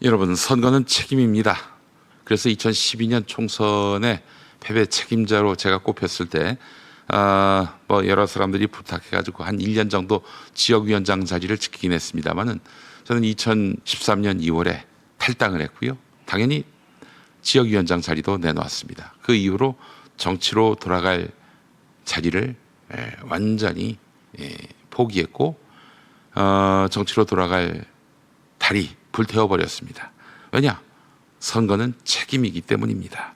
여러분, 선거는 책임입니다. 그래서 2012년 총선에 패배 책임자로 제가 꼽혔을 때 여러 사람들이 부탁해가지고 한 1년 정도 지역위원장 자리를 지키긴 했습니다만은 저는 2013년 2월에 탈당을 했고요. 당연히 지역위원장 자리도 내놓았습니다. 그 이후로 정치로 돌아갈 자리를 완전히 포기했고 정치로 돌아갈 달이 불태워버렸습니다. 왜냐? 선거는 책임이기 때문입니다.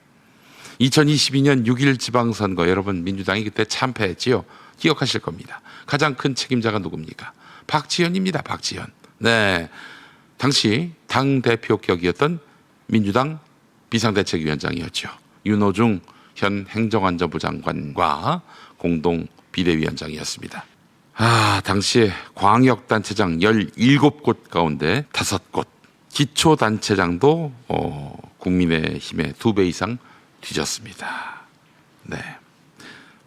2022년 6.1 지방선거, 여러분 민주당이 그때 참패했지요. 기억하실 겁니다. 가장 큰 책임자가 누굽니까? 박지원입니다. 박지원. 네, 당시 당대표격이었던 민주당 비상대책위원장이었죠. 윤호중 현 행정안전부 장관과 공동 비대위원장이었습니다. 당시에 광역단체장 17곳 가운데 5곳, 기초단체장도 국민의힘의 2배 이상 뒤졌습니다. 네,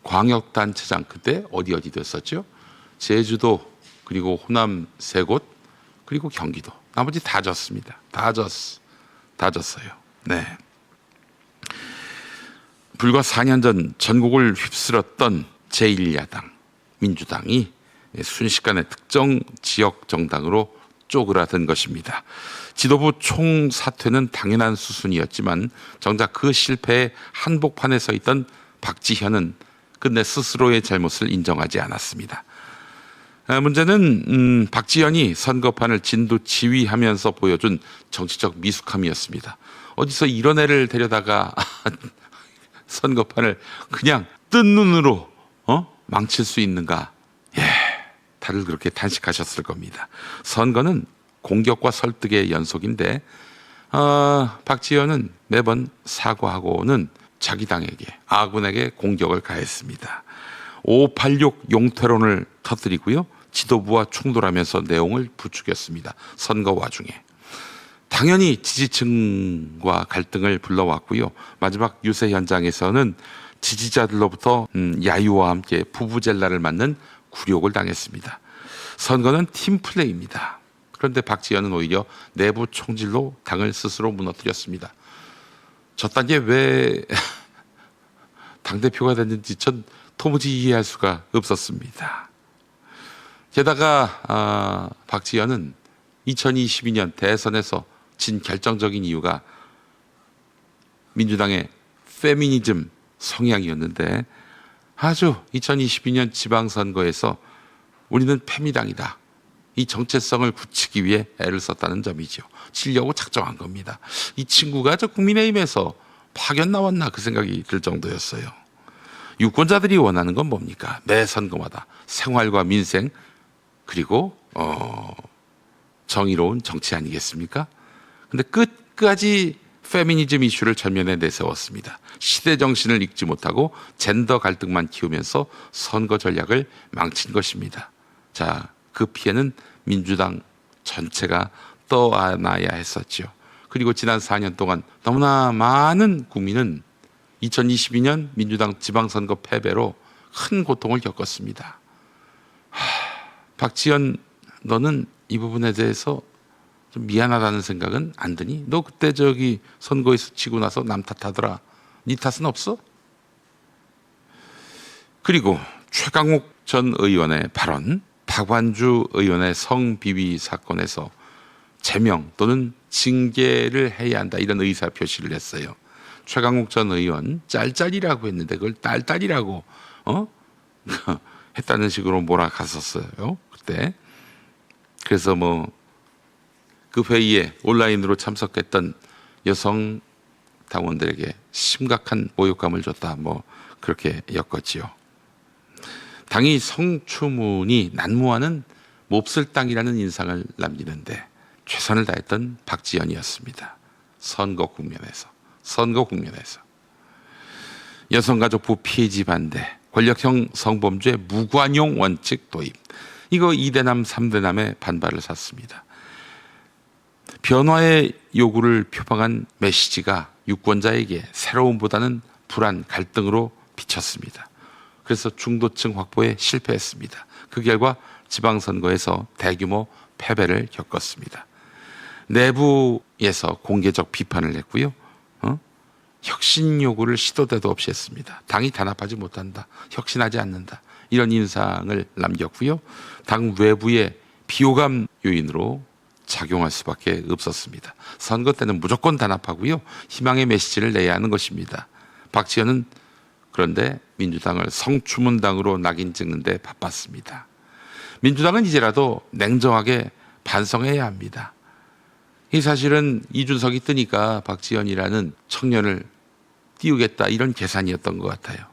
광역단체장 그때 어디 됐었죠? 제주도, 그리고 호남 3곳, 그리고 경기도. 나머지 다 졌습니다. 다 졌어요. 네. 불과 4년 전 전국을 휩쓸었던 제1야당 민주당이 순식간에 특정 지역 정당으로 쪼그라든 것입니다. 지도부 총사퇴는 당연한 수순이었지만 정작 그 실패에 한복판에 서 있던 박지현은 끝내 스스로의 잘못을 인정하지 않았습니다. 문제는 박지현이 선거판을 진두지휘하면서 보여준 정치적 미숙함이었습니다. 어디서 이런 애를 데려다가 선거판을 그냥 뜬 눈으로 망칠 수 있는가? 다들 그렇게 탄식하셨을 겁니다. 선거는 공격과 설득의 연속인데 박지현은 매번 사과하고는 자기 당에게, 아군에게 공격을 가했습니다. 586 용태론을 터뜨리고요. 지도부와 충돌하면서 내용을 부추겼습니다. 선거 와중에. 당연히 지지층과 갈등을 불러왔고요. 마지막 유세 현장에서는 지지자들로부터 야유와 함께 부부젤라를 맞는 굴욕을 당했습니다. 선거는 팀플레이입니다. 그런데 박지현은 오히려 내부 총질로 당을 스스로 무너뜨렸습니다. 저딴 게 왜 당대표가 됐는지 전 도무지 이해할 수가 없었습니다. 게다가 박지현은 2022년 대선에서 진 결정적인 이유가 민주당의 페미니즘 성향이었는데 아주 2022년 지방선거에서 우리는 페미당이다, 이 정체성을 굳히기 위해 애를 썼다는 점이죠. 치려고 작정한 겁니다. 이 친구가 저 국민의힘에서 파견 나왔나 그 생각이 들 정도였어요. 유권자들이 원하는 건 뭡니까? 매 선거마다 생활과 민생, 그리고 정의로운 정치 아니겠습니까? 근데 끝까지 페미니즘 이슈를 전면에 내세웠습니다. 시대 정신을 읽지 못하고 젠더 갈등만 키우면서 선거 전략을 망친 것입니다. 자, 그 피해는 민주당 전체가 떠안아야 했었죠. 그리고 지난 4년 동안 너무나 많은 국민은 2022년 민주당 지방선거 패배로 큰 고통을 겪었습니다. 박지현, 너는 이 부분에 대해서 좀 미안하다는 생각은 안 드니? 너 그때 선거에서 지고 나서 남 탓하더라. 네 탓은 없어? 그리고 최강욱 전 의원의 발언, 박완주 의원의 성비위 사건에서 제명 또는 징계를 해야 한다, 이런 의사 표시를 했어요. 최강욱 전 의원 짤짤이라고 했는데 그걸 딸딸이라고 했다는 식으로 몰아갔었어요, 그때. 그래서 그 회의에 온라인으로 참석했던 여성 당원들에게 심각한 모욕감을 줬다, 그렇게 엮었지요. 당이 성추문이 난무하는 몹쓸 땅이라는 인상을 남기는데 최선을 다했던 박지현이었습니다. 선거 국면에서 여성가족부 폐지 반대, 권력형 성범죄 무관용 원칙 도입, 이거 2대남 3대남의 반발을 샀습니다. 변화의 요구를 표방한 메시지가 유권자에게 새로움보다는 불안, 갈등으로 비쳤습니다. 그래서 중도층 확보에 실패했습니다. 그 결과 지방선거에서 대규모 패배를 겪었습니다. 내부에서 공개적 비판을 했고요. 혁신 요구를 시도 때도 없이 했습니다. 당이 단합하지 못한다. 혁신하지 않는다. 이런 인상을 남겼고요. 당 외부의 비호감 요인으로 작용할 수밖에 없었습니다. 선거 때는 무조건 단합하고요. 희망의 메시지를 내야 하는 것입니다. 박지원은 그런데 민주당을 성추문당으로 낙인 찍는 데 바빴습니다. 민주당은 이제라도 냉정하게 반성해야 합니다. 이 사실은 이준석이 뜨니까 박지원이라는 청년을 띄우겠다 이런 계산이었던 것 같아요.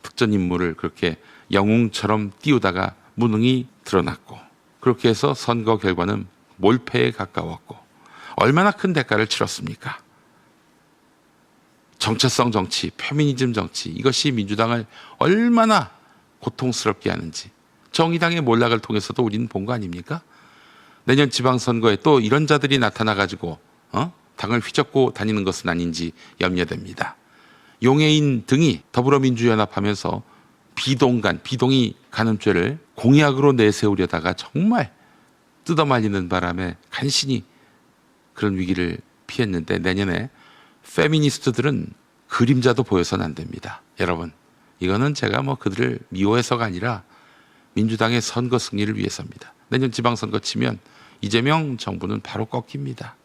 특정 인물을 그렇게 영웅처럼 띄우다가 무능이 드러났고 그렇게 해서 선거 결과는 몰패에 가까웠고 얼마나 큰 대가를 치렀습니까? 정체성 정치, 페미니즘 정치 이것이 민주당을 얼마나 고통스럽게 하는지 정의당의 몰락을 통해서도 우리는 본 거 아닙니까? 내년 지방선거에 또 이런 자들이 나타나가지고 당을 휘젓고 다니는 것은 아닌지 염려됩니다. 용해인 등이 더불어민주연합하면서 비동의 간음죄를 공약으로 내세우려다가 정말 뜯어말리는 바람에 간신히 그런 위기를 피했는데 내년에 페미니스트들은 그림자도 보여서는 안 됩니다. 여러분, 이거는 제가 그들을 미워해서가 아니라 민주당의 선거 승리를 위해서입니다. 내년 지방선거 치면 이재명 정부는 바로 꺾입니다.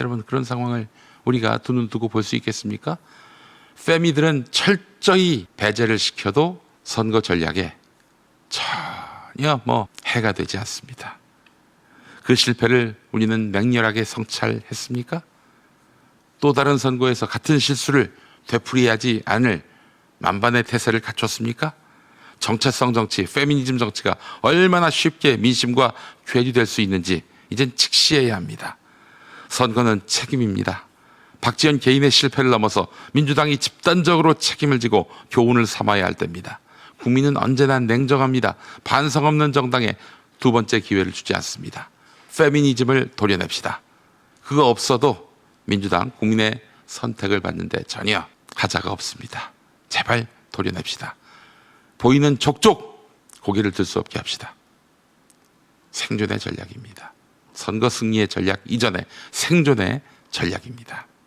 여러분, 그런 상황을 우리가 두 눈 뜨고 볼 수 있겠습니까? 페미들은 철저히 배제를 시켜도 선거 전략에 전혀 해가 되지 않습니다. 그 실패를 우리는 맹렬하게 성찰했습니까? 또 다른 선거에서 같은 실수를 되풀이하지 않을 만반의 태세를 갖췄습니까? 정체성 정치, 페미니즘 정치가 얼마나 쉽게 민심과 괴리될 수 있는지 이젠 직시해야 합니다. 선거는 책임입니다. 박지원 개인의 실패를 넘어서 민주당이 집단적으로 책임을 지고 교훈을 삼아야 할 때입니다. 국민은 언제나 냉정합니다. 반성 없는 정당에 두 번째 기회를 주지 않습니다. 페미니즘을 도려냅시다. 그거 없어도 민주당 국민의 선택을 받는데 전혀 하자가 없습니다. 제발 도려냅시다. 보이는 족족 고개를 들 수 없게 합시다. 생존의 전략입니다. 선거 승리의 전략 이전에 생존의 전략입니다.